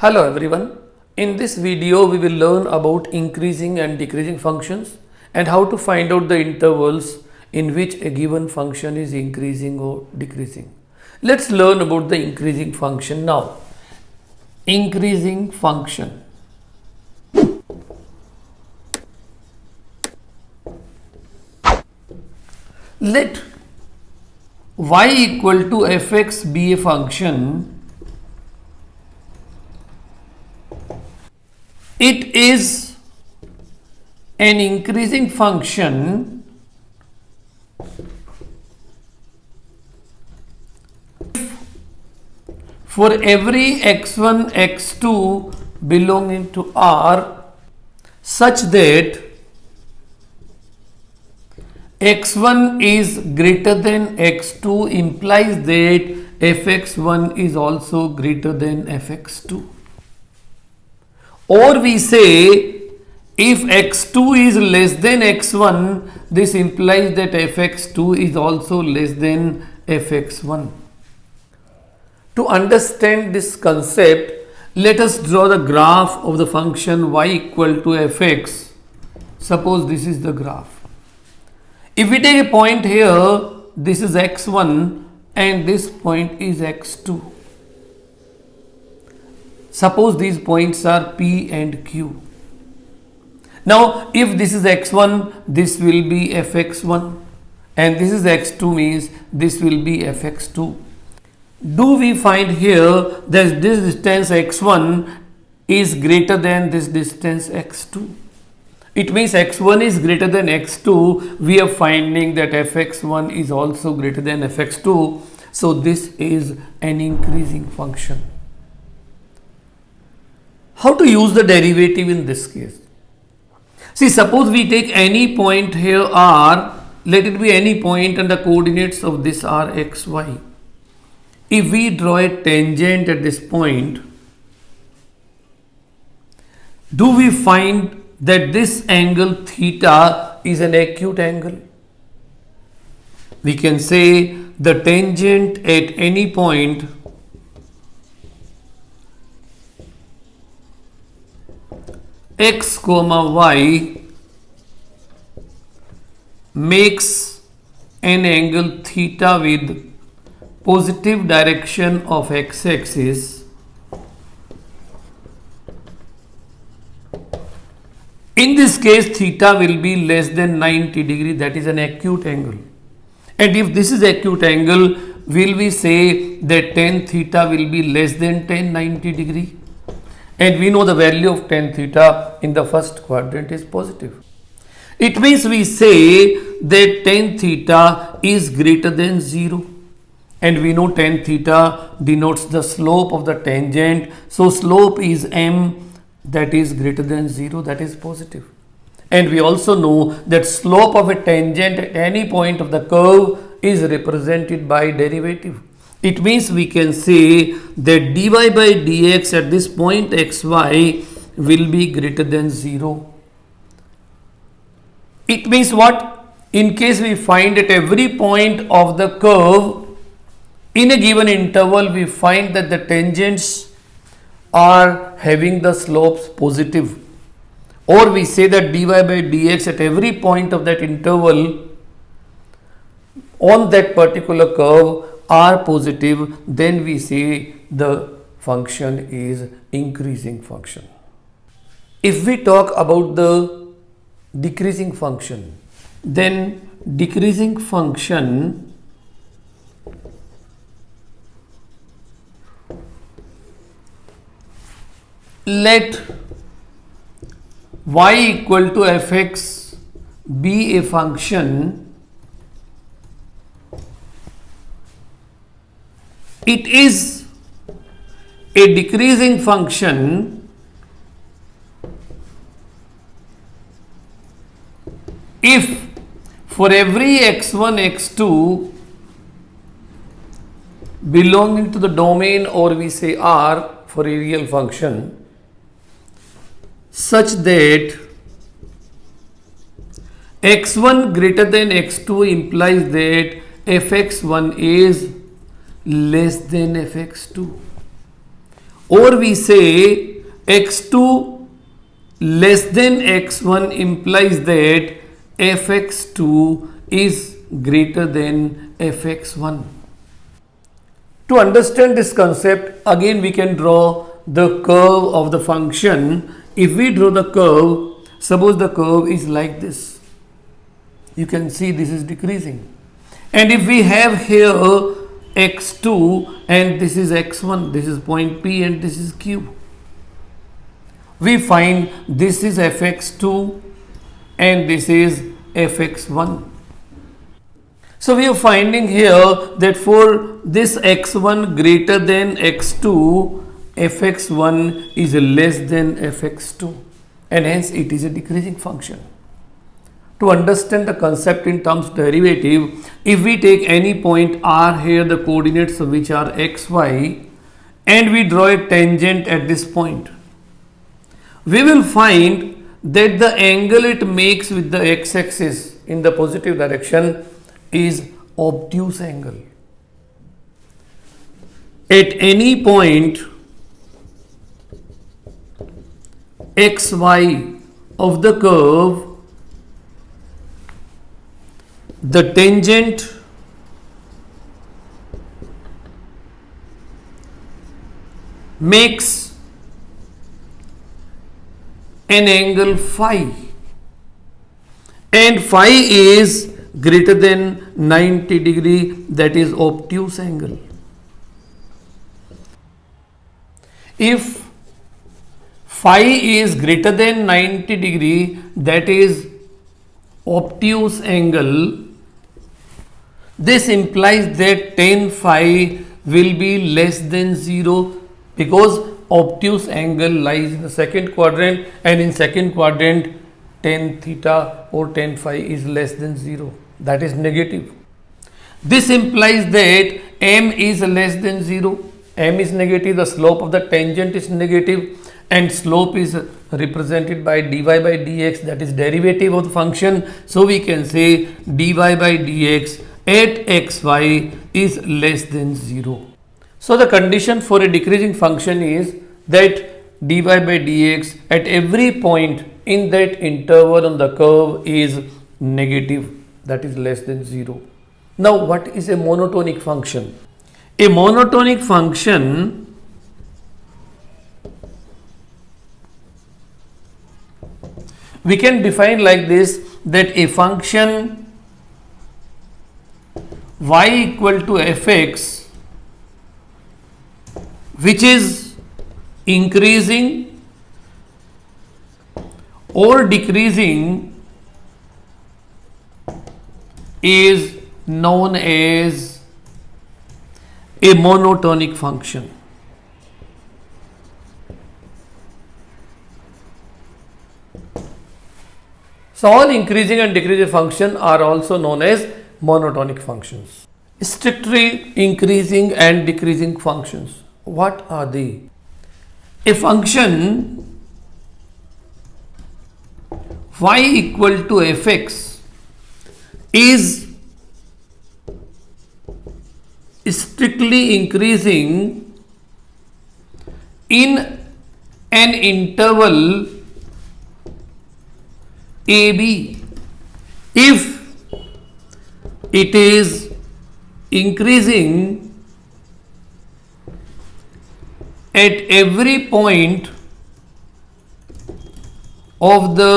Hello everyone. In this video we will learn about increasing and decreasing functions and how to find out the intervals in which a given function is increasing or decreasing. Let's learn about the increasing function now. Increasing function. Let y equal to fx be a function. It is an increasing function for every x1, x2 belonging to R such that x1 is greater than x2 implies that fx1 is also greater than fx2. Or we say if x2 is less than x1, this implies that fx2 is also less than fx1. To understand this concept, let us draw the graph of the function y equal to fx. Suppose this is the graph. If we take a point here, this is x1 and this point is x2. Suppose these points are P and Q. Now, if this is x1, this will be fx1 and this is x2 means this will be fx2. Do we find here that this distance x1 is greater than this distance x2? It means x1 is greater than x2. We are finding that fx1 is also greater than fx2. So, this is an increasing function. How to use the derivative in this case? See, suppose we take any point here R, let it be any point and the coordinates of this are x, y. If we draw a tangent at this point, do we find that this angle theta is an acute angle? We can say the tangent at any point x comma y makes an angle theta with positive direction of x-axis. In this case, theta will be less than 90 degree, that is an acute angle. And if this is acute angle, will we say that tan theta will be less than tan 90 degree? And we know the value of tan theta in the first quadrant is positive. It means we say that tan theta is greater than 0. And we know tan theta denotes the slope of the tangent. So, slope is m, that is greater than 0, that is positive. And we also know that slope of a tangent at any point of the curve is represented by derivative. It means we can say that dy by dx at this point xy will be greater than 0. It means what? In case we find at every point of the curve in a given interval, we find that the tangents are having the slopes positive. Or we say that dy by dx at every point of that interval on that particular curve are positive, then we say the function is increasing function. If we talk about the decreasing function, then decreasing function let y equal to fx be a function. It is a decreasing function if for every x1, x2 belonging to the domain, or we say R for a real function, such that x1 greater than x2 implies that fx1 is less than fx2, or we say x2 less than x1 implies that fx2 is greater than fx1. To understand this concept, again we can draw the curve of the function. If we draw the curve, suppose the curve is like this, you can see this is decreasing, and if we have here x2 and this is x1, this is point P and this is Q, we find this is fx2 and this is fx1. So we are finding here that for this x1 greater than x2, fx1 is less than fx2, and hence it is a decreasing function. To understand the concept in terms of derivative, if we take any point r here, the coordinates of which are x, y, and we draw a tangent at this point, we will find that the angle it makes with the x-axis in the positive direction is obtuse angle. At any point xy of the curve, the tangent makes an angle phi, and phi is greater than 90 degree, that is obtuse angle. If phi is greater than 90 degree, that is obtuse angle, this implies that tan phi will be less than 0, because obtuse angle lies in the second quadrant, and in second quadrant tan theta or tan phi is less than 0, that is negative. This implies that m is less than 0, m is negative, the slope of the tangent is negative, and slope is represented by dy by dx, that is derivative of the function. So we can say dy by dx at xy is less than 0. So the condition for a decreasing function is that dy by dx at every point in that interval on the curve is negative, that is less than 0. Now what is a monotonic function? A monotonic function we can define like this, that a function y equal to fx which is increasing or decreasing is known as a monotonic function. So all increasing and decreasing functions are also known as monotonic functions. Strictly increasing and decreasing functions, what are they? A function y equal to fx is strictly increasing in an interval AB if it is increasing at every point of the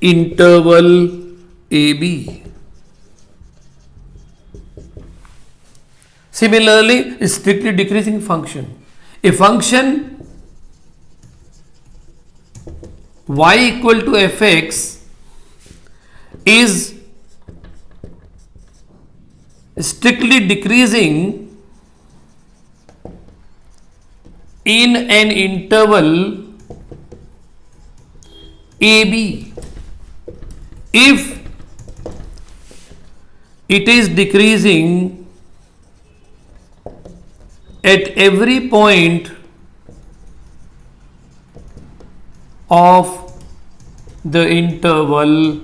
interval AB. Similarly, a strictly decreasing function, a function y equal to fx is strictly decreasing in an interval AB if it is decreasing at every point of the interval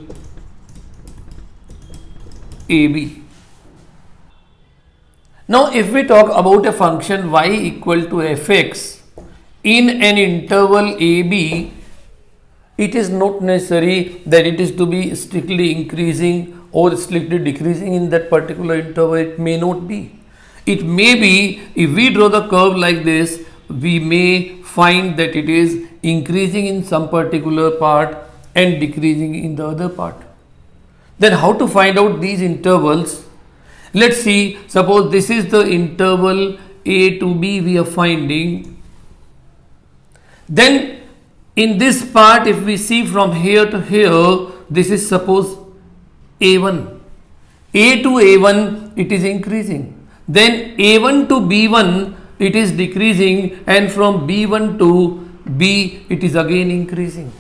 AB. Now if we talk about a function y equal to fx in an interval AB, it is not necessary that it is to be strictly increasing or strictly decreasing in that particular interval. It may not be. It may be, if we draw the curve like this, we may find that it is increasing in some particular part and decreasing in the other part. Then how to find out these intervals? Let's see, suppose this is the interval A to B we are finding. Then in this part, if we see from here to here, this is suppose A1. A to A1, it is increasing. Then A1 to B1, it is decreasing, and from B1 to B, it is again increasing.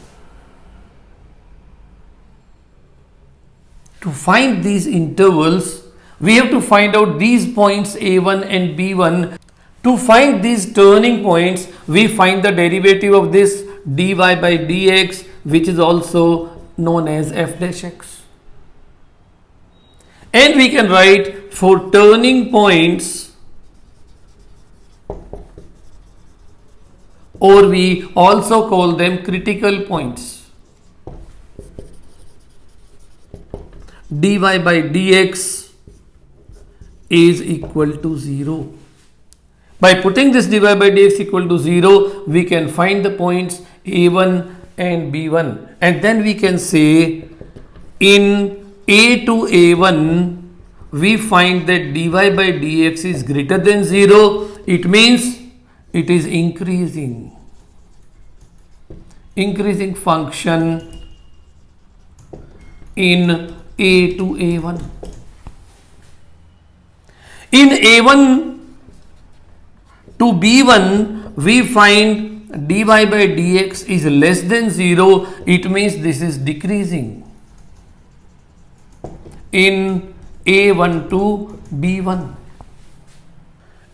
To find these intervals, we have to find out these points A1 and B1. To find these turning points, we find the derivative of this dy by dx, which is also known as f dash x. And we can write for turning points, or we also call them critical points, dy by dx is equal to 0. By putting this dy by dx equal to 0, we can find the points A1 and B1, and then we can say in A to A1, we find that dy by dx is greater than 0. It means it is increasing function in A to A1. In A1 to B1, we find dy by dx is less than 0. It means this is decreasing in A1 to B1.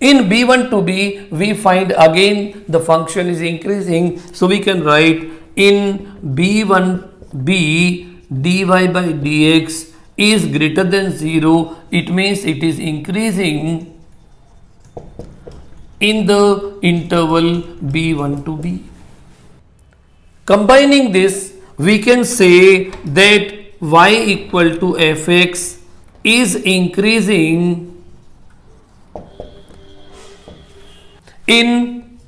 In B1 to B, we find again the function is increasing. So we can write in B1B, dy by dx is greater than 0. It means it is increasing in the interval B1 to B. Combining this, we can say that y equal to fx is increasing in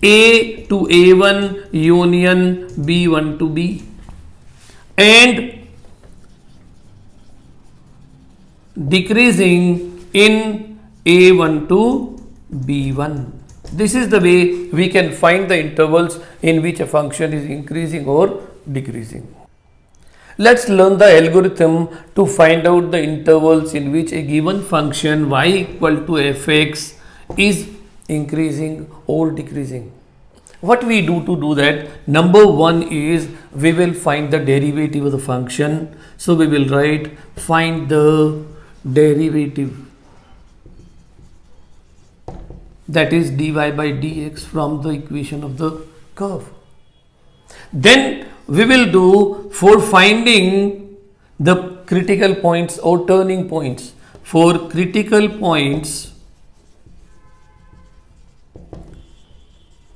A to A1 union B1 to B, and decreasing in A1 to B1. This is the way we can find the intervals in which a function is increasing or decreasing. Let's learn the algorithm to find out the intervals in which a given function y equal to fx is increasing or decreasing. What we do to do that? Number one is we will find the derivative of the function. So we will write find the derivative, that is dy by dx from the equation of the curve. Then we will do for finding the critical points or turning points. For critical points,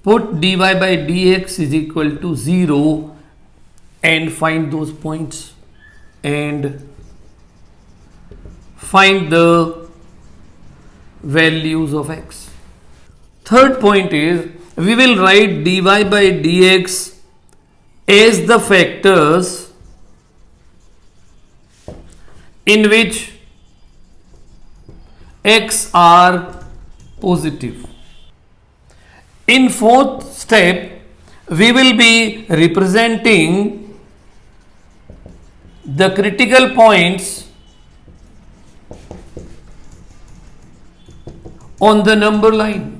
put dy by dx is equal to 0 and find those points and find the values of x. Third point is we will write dy by dx as the factors in which x are positive. In fourth step, we will be representing the critical points on the number line.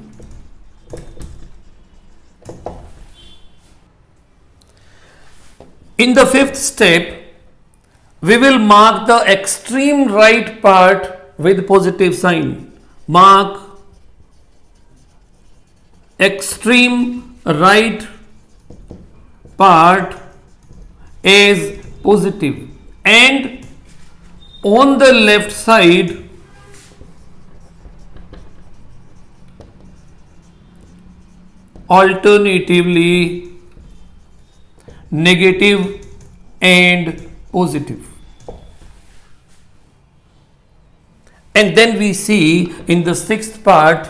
In the fifth step, we will mark the extreme right part with positive sign. Mark extreme right part as positive, and on the left side alternatively negative and positive. And then we see in the sixth part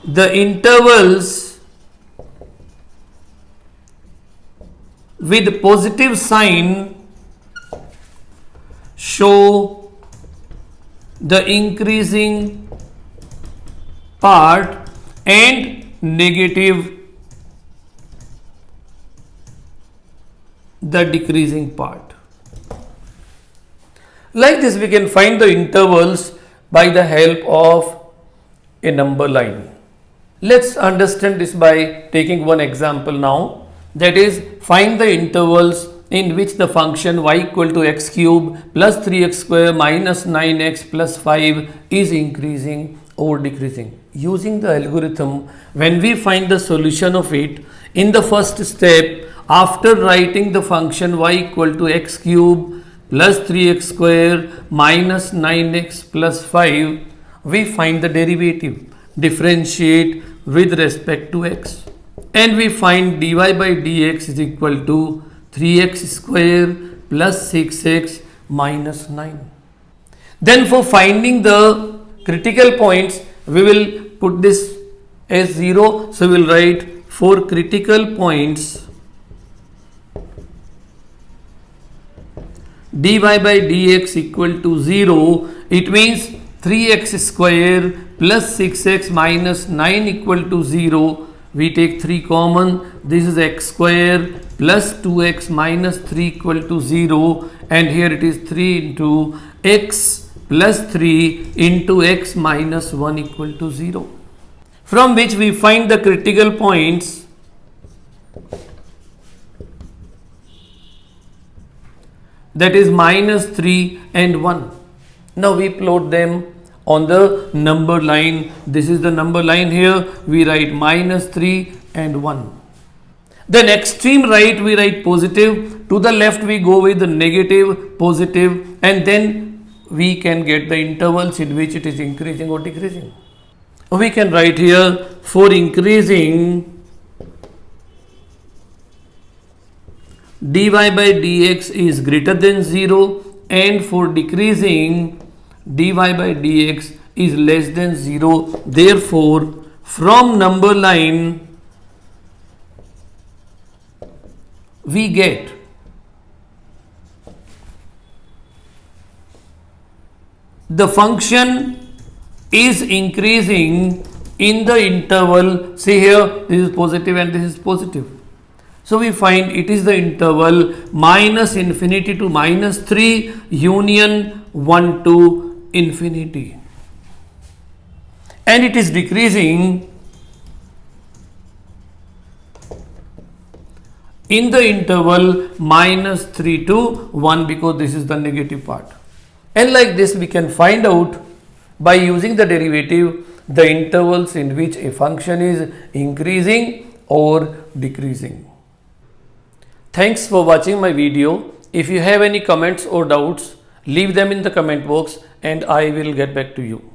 the intervals with positive sign show the increasing part and negative the decreasing part. Like this we can find the intervals by the help of a number line. Let's understand this by taking one example now, that is, find the intervals in which the function y equal to x cube plus 3x square minus 9x plus 5 is increasing or decreasing. Using the algorithm, when we find the solution of it, in the first step, after writing the function y equal to x cube plus 3x square minus 9x plus 5, we find the derivative, differentiate with respect to x, and we find dy by dx is equal to 3x square plus 6x minus 9. Then for finding the critical points, we will put this as 0. So we will write for critical points dy by dx equal to 0. It means 3x square plus 6x minus 9 equal to 0. We take 3 common. This is x square plus 2x minus 3 equal to 0. And here it is 3 into x plus 3 into x minus 1 equal to 0. From which we find the critical points that is minus 3 and 1. Now we plot them on the number line. This is the number line here. We write minus 3 and 1. Then extreme right we write positive. To the left we go with the negative, positive, and then we can get the intervals in which it is increasing or decreasing. We can write here for increasing dy by dx is greater than 0, and for decreasing dy by dx is less than 0. Therefore, from number line we get the function is increasing in the interval. See here, this is positive and this is positive. So we find it is the interval minus infinity to minus 3 union 1 to infinity. And it is decreasing in the interval minus 3 to 1, because this is the negative part. And like this we can find out by using the derivative the intervals in which a function is increasing or decreasing. Thanks for watching my video. If you have any comments or doubts, leave them in the comment box and I will get back to you.